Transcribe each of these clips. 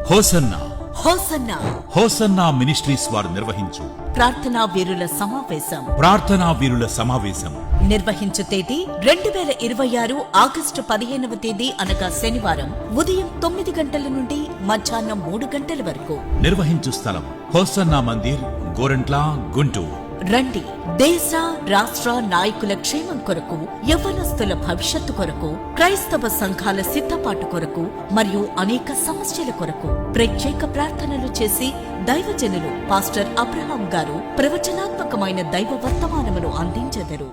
Hosanna hosanna hosanna ministries వారు నిర్వహించు ప్రార్థనా వీరుల సమావేశం నిర్వహించు తేదీ 2026 ఆగస్టు 15వ తేదీ అనగా శనివారం ఉదయం 9 గంటల నుండి మధ్యాహ్నం 3 గంటల వరకు. నిర్వహించు స్థలం హోసన్నా మందిర్, గోరంట్ల, గుంటూరు. రండి. దేశ రాష్ట్ర నాయకుల క్షేమం కొరకు, యవ్వనస్తుల భవిష్యత్తు కొరకు, క్రైస్తవ సంఘాల సిద్ధపాటు కొరకు మరియు అనేక సమస్యల కొరకు ప్రత్యేక ప్రార్థనలు చేసి దైవజనులు పాస్టర్ అబ్రహాం గారు ప్రవచనాత్మకమైన దైవ వర్తమానమును అందించెదరు.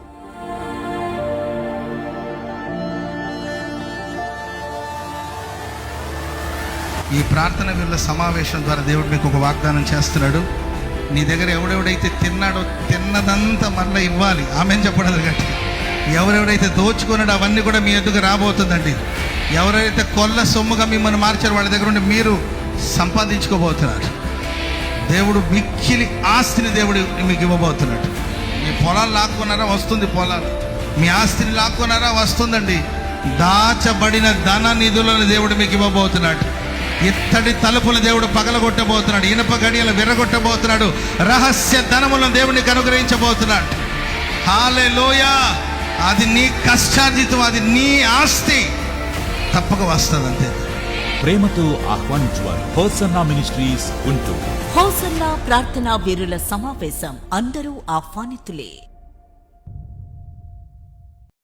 ఈ ప్రార్థన వీళ్ళ సమావేశం ద్వారా దేవుడు మీకు ఒక వాగ్దానం చేస్తున్నాడు. నీ దగ్గర ఎవడెవడైతే తిన్నాడో తిన్నదంతా మళ్ళీ ఇవ్వాలి. ఆమెను చెప్పడం గట్టి. ఎవరెవడైతే దోచుకున్నాడో అవన్నీ కూడా మీ ఎదుగు రాబోతుందండి. ఎవరైతే కొల్ల సొమ్ముగా మిమ్మల్ని మార్చారో వాళ్ళ దగ్గర ఉండి మీరు సంపాదించుకోబోతున్నారు. దేవుడు మిక్కిలి ఆస్తిని దేవుడు మీకు ఇవ్వబోతున్నాడు. మీ పొలాలు లాక్కున్నారా, వస్తుంది. పొలాలు మీ ఆస్తిని లాక్కున్నారా, వస్తుందండి. దాచబడిన ధన నిధులను దేవుడు మీకు ఇవ్వబోతున్నాడు. ఇత్తడి తలుపుల దేవుడు పగలగొట్టబోతున్నాడు. ఇనప గడియలు విరగొట్టబోతున్నాడు. రహస్య ధనములను దేవునికి అనుగ్రహించబోతున్నాడు. హల్లెలూయా. అది నీ కష్టార్జితం, అది నీ ఆస్తి. తప్పక వస్తుంది. అంతే. ప్రేమతో ఆహ్వానించువారు హోసన్నా మినిస్ట్రీస్ గుంటూరు. హోసన్నా ప్రార్థనా వీరుల సమావేశం అందరూ ఆహ్వానితులే.